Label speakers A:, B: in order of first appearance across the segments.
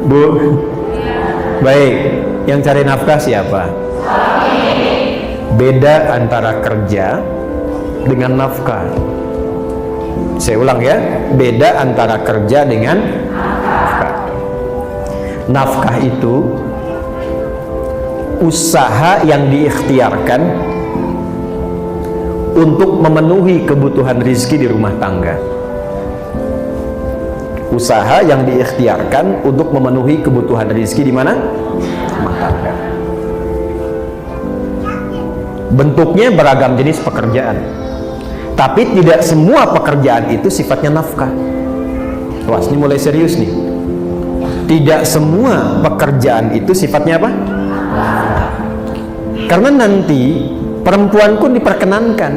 A: Bu? Baik, yang cari nafkah siapa? Beda antara kerja dengan nafkah. Saya ulang ya, beda antara kerja dengan nafkah. Nafkah itu usaha yang diikhtiarkan untuk memenuhi kebutuhan rizki di rumah tangga. Usaha yang diikhtiarkan untuk memenuhi kebutuhan rizki di mana? Rumah tangga. Bentuknya beragam jenis pekerjaan, tapi tidak semua pekerjaan itu sifatnya nafkah. Wah, ini mulai serius nih. Tidak semua pekerjaan itu sifatnya apa? Karena nanti perempuan pun diperkenankan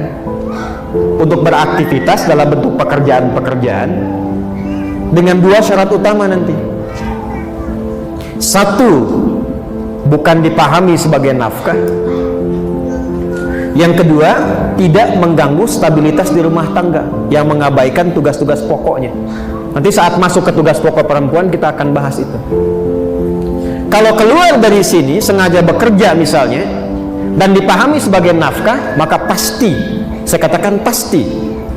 A: untuk beraktivitas dalam bentuk pekerjaan-pekerjaan dengan dua syarat utama nanti. Satu, bukan dipahami sebagai nafkah. Yang kedua, tidak mengganggu stabilitas di rumah tangga, yang mengabaikan tugas-tugas pokoknya. Nanti saat masuk ke tugas pokok perempuan kita akan bahas itu. Kalau keluar dari sini sengaja bekerja misalnya dan dipahami sebagai nafkah, maka pasti, saya katakan pasti,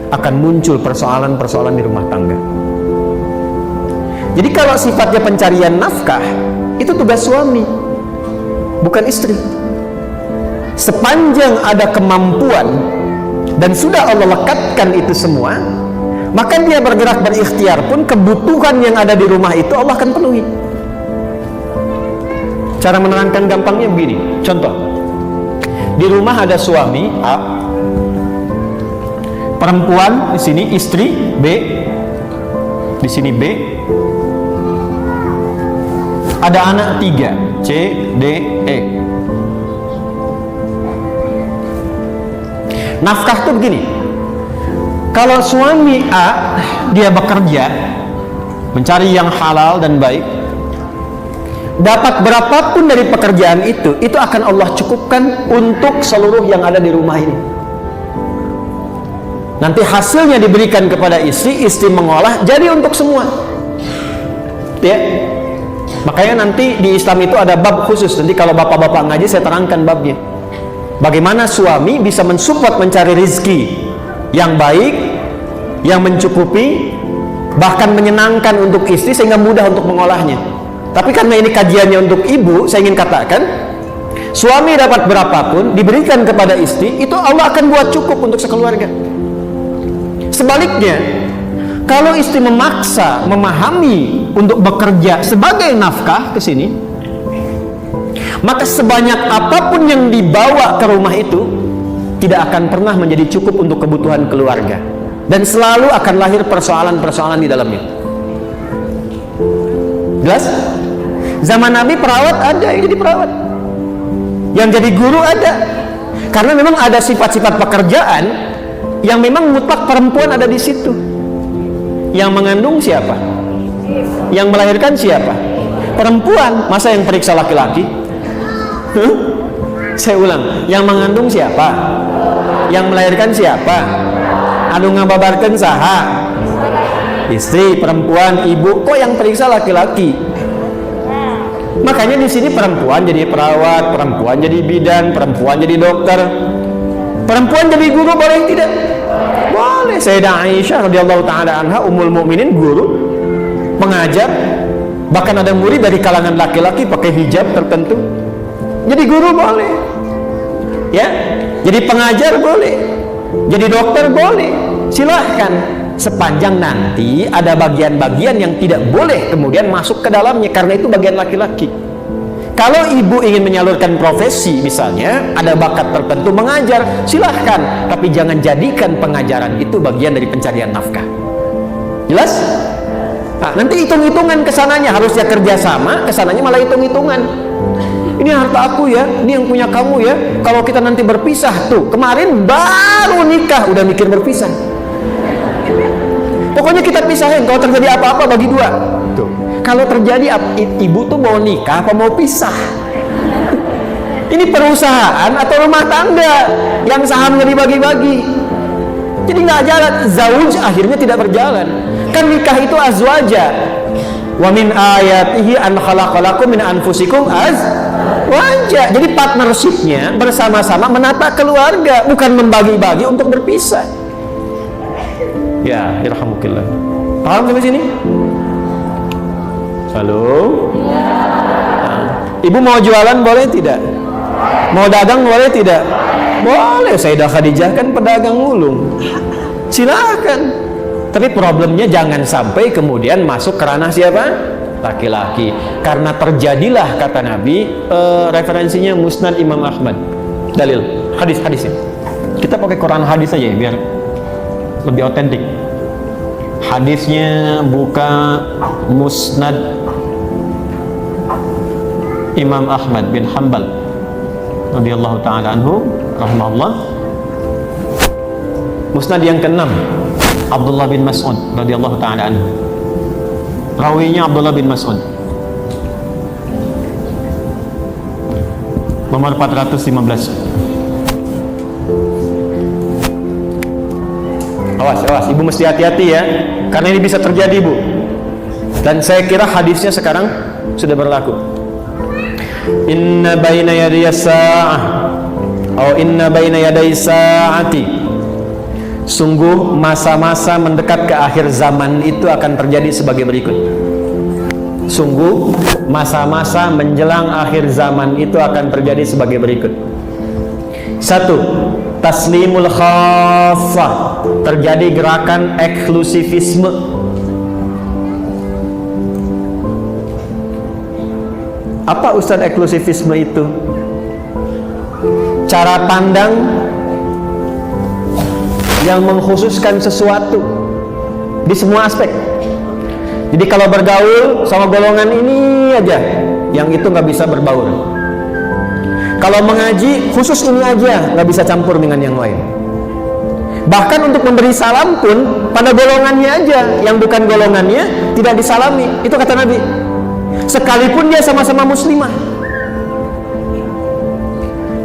A: akan muncul persoalan-persoalan di rumah tangga. Jadi kalau sifatnya pencarian nafkah, itu tugas suami, bukan istri. Sepanjang ada kemampuan dan sudah Allah lekatkan itu semua, maka dia bergerak berikhtiar pun kebutuhan yang ada di rumah itu Allah akan penuhi. Cara menerangkan gampangnya begini, contoh, di rumah ada suami A, perempuan di sini istri B, di sini B, ada anak 3 C, D, E. Nafkah tuh begini, kalau suami A dia bekerja mencari yang halal dan baik, dapat berapapun dari pekerjaan itu akan Allah cukupkan untuk seluruh yang ada di rumah ini. Nanti hasilnya diberikan kepada istri, istri mengolah jadi untuk semua. Ya, makanya nanti di Islam itu ada bab khusus. Nanti kalau bapak-bapak ngaji saya terangkan babnya. Bagaimana suami bisa mensupport mencari rizki yang baik, yang mencukupi, bahkan menyenangkan untuk istri sehingga mudah untuk mengolahnya. Tapi karena ini kajiannya untuk ibu, saya ingin katakan, suami dapat berapapun diberikan kepada istri, itu Allah akan buat cukup untuk sekeluarga. Sebaliknya, kalau istri memaksa, memahami untuk bekerja sebagai nafkah ke sini, maka sebanyak apapun yang dibawa ke rumah itu tidak akan pernah menjadi cukup untuk kebutuhan keluarga, dan selalu akan lahir persoalan-persoalan di dalamnya. Jelas? Zaman Nabi perawat ada yang jadi perawat, yang jadi guru ada, karena memang ada sifat-sifat pekerjaan yang memang mutlak perempuan ada di situ. Yang mengandung siapa? Yang melahirkan siapa? Perempuan. Masa yang periksa laki-laki? Saya ulang, yang mengandung siapa? Yang melahirkan siapa? Anu ngababarkeun saha? Istri, perempuan, ibu. Kok yang periksa laki-laki? Makanya di sini perempuan jadi perawat, perempuan jadi bidan, perempuan jadi dokter, perempuan jadi guru, boleh tidak? Boleh. Sayyidah Aisyah radhiyallahu taala anha, ummul mukminin, guru, pengajar, bahkan ada murid dari kalangan laki-laki pakai hijab tertentu. Jadi guru boleh, ya. Jadi pengajar boleh, jadi dokter boleh, silahkan. Sepanjang nanti ada bagian-bagian yang tidak boleh kemudian masuk ke dalamnya, karena itu bagian laki-laki. Kalau ibu ingin menyalurkan profesi, misalnya ada bakat tertentu mengajar, silahkan. Tapi jangan jadikan pengajaran itu bagian dari pencarian nafkah. Jelas? Nah, nanti hitung-hitungan kesananya, harusnya kerjasama, kesananya malah hitung-hitungan. Ini harta aku ya, ini yang punya kamu ya. Kalau kita nanti berpisah, tuh kemarin baru nikah udah mikir berpisah. Pokoknya kita pisahin, kalau terjadi apa-apa bagi dua. Tuh. Kalau terjadi ibu tuh mau nikah apa mau pisah? Ini perusahaan atau rumah tangga yang sahamnya dibagi-bagi. Jadi nggak jalan, zauj akhirnya tidak berjalan. Kan nikah itu azwaja, Wa min ayatihi an khalaqalakum min anfusikum azwaja. Jadi partnershipnya bersama-sama menata keluarga, bukan membagi-bagi untuk berpisah. Ya, irhamukillah. Paham sampai sini? Halo? Nah, ibu mau jualan boleh tidak? Mau dagang boleh tidak? Boleh. Sayyidah Khadijah kan pedagang ulung. Silakan. Tapi problemnya jangan sampai kemudian masuk ke ranah siapa? Laki-laki. Karena terjadilah kata Nabi, referensinya Musnad Imam Ahmad. Dalil hadis-hadisnya. Kita pakai Quran hadis aja ya, biar lebih otentik. Hadisnya buka Musnad Imam Ahmad bin Hanbal radhiyallahu taala anhu rahimahullah. Musnad yang ke-6 Abdullah bin Mas'ud radhiyallahu taala anhu. Rawinya Abdullah bin Mas'ud. Nomor 415. Awas, ibu mesti hati-hati ya, karena ini bisa terjadi, Bu. Dan saya kira hadisnya sekarang sudah berlaku. Inna baina yaday sa'ah atau inna baina yaday sa'ati. Sungguh masa-masa mendekat ke akhir zaman itu akan terjadi sebagai berikut. Sungguh masa-masa menjelang akhir zaman itu akan terjadi sebagai berikut. 1. Taslimul khassah. Terjadi gerakan eksklusivisme. Apa Ustaz eksklusivisme itu? Cara pandang yang mengkhususkan sesuatu di semua aspek. Jadi kalau bergaul sama golongan ini aja, yang itu nggak bisa berbaur. Kalau mengaji khusus ini aja, nggak bisa campur dengan yang lain. Bahkan untuk memberi salam pun pada golongannya aja, yang bukan golongannya tidak disalami. Itu kata Nabi. Sekalipun dia sama-sama muslimah.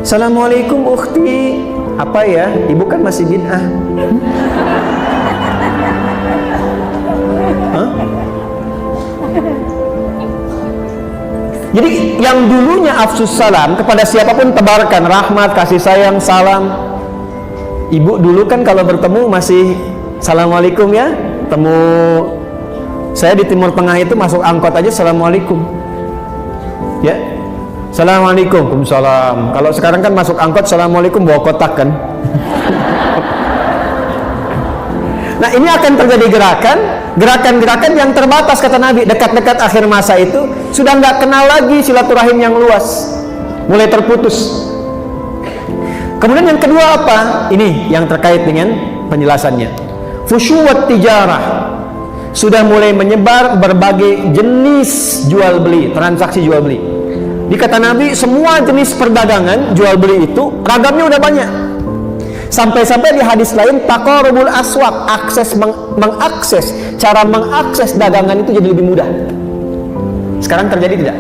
A: Assalamualaikum ukhti. Apa ya? Ibu kan masih bid'ah. Hah? Jadi yang dulunya afsus salam kepada siapapun tebarkan rahmat, kasih sayang, salam. Ibu dulu kan kalau bertemu masih assalamualaikum ya. Temu saya di Timur Tengah itu masuk angkot aja assalamualaikum. Ya. Assalamualaikum. Waalaikumsalam. Kalau sekarang kan masuk angkot assalamualaikum bawa kotak kan. Nah ini akan terjadi gerakan-gerakan yang terbatas kata Nabi. Dekat-dekat akhir masa itu sudah nggak kenal lagi silaturahim yang luas, mulai terputus. Kemudian yang kedua apa? Ini yang terkait dengan penjelasannya. Fusyuwat tijarah. Sudah mulai menyebar berbagai jenis jual beli, transaksi jual beli. Di kata Nabi semua jenis perdagangan jual beli itu ragamnya udah banyak. Sampai-sampai di hadis lain taqarrubul aswaq, mengakses, cara mengakses dagangan itu jadi lebih mudah. Sekarang terjadi tidak?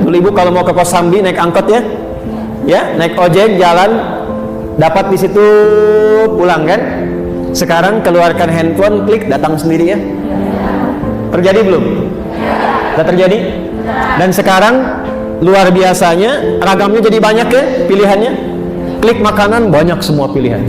A: Dulu ibu kalau mau ke Kosambi naik angkot ya, naik ojek jalan, dapat di situ pulang kan? Sekarang keluarkan handphone, klik datang sendiri ya. Terjadi belum? Sudah terjadi? Dan sekarang luar biasanya ragamnya jadi banyak ya pilihannya. Klik makanan banyak semua pilihan.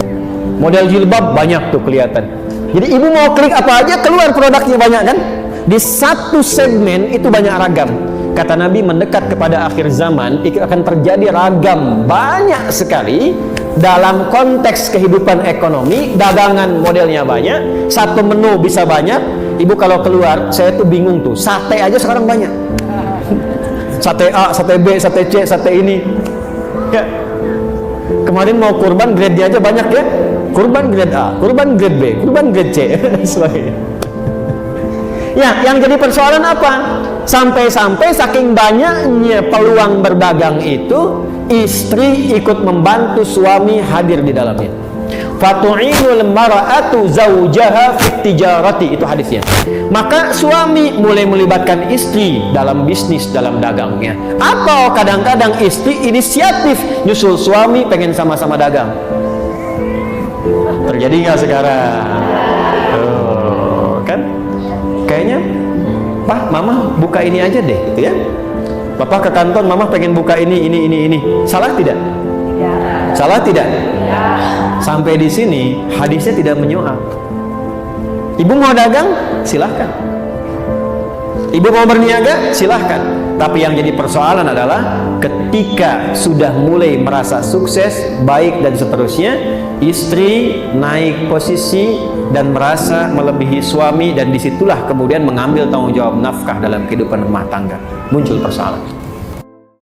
A: Model jilbab banyak tuh kelihatan. Jadi ibu mau klik apa aja keluar produknya banyak kan? Di satu segmen itu banyak ragam. Kata Nabi mendekat kepada akhir zaman itu akan terjadi ragam banyak sekali dalam konteks kehidupan ekonomi. Dagangan modelnya banyak, satu menu bisa banyak. Ibu kalau keluar saya tuh bingung tuh. Sate aja sekarang banyak. Sate A, sate B, sate C, sate ini. Ya. Kemarin mau kurban grade D aja banyak ya. Kurban grade A, kurban grade B, kurban grade C. Ya, yang jadi persoalan apa? Sampai-sampai saking banyaknya peluang berdagang itu, istri ikut membantu suami hadir di dalamnya. Fatu'inul mar'atu zawjaha fit tijarati, itu hadisnya. Maka suami mulai melibatkan istri dalam bisnis, dalam dagangnya. Atau kadang-kadang istri inisiatif nyusul suami pengen sama-sama dagang. Terjadi nggak sekarang? Tuh, kan? Kayaknya
B: Pak, Mama buka ini aja deh, gitu ya. Bapak ke kantor, Mama pengen buka ini. Salah tidak? Tidak. Salah tidak? Tidak. Sampai di sini hadisnya tidak menyoal. Ibu mau dagang, silahkan. Ibu mau berniaga, silahkan. Tapi yang jadi persoalan adalah ketika sudah mulai merasa sukses, baik dan seterusnya, istri naik posisi dan merasa melebihi suami, dan disitulah kemudian mengambil tanggung jawab nafkah dalam kehidupan rumah tangga. Muncul persoalan.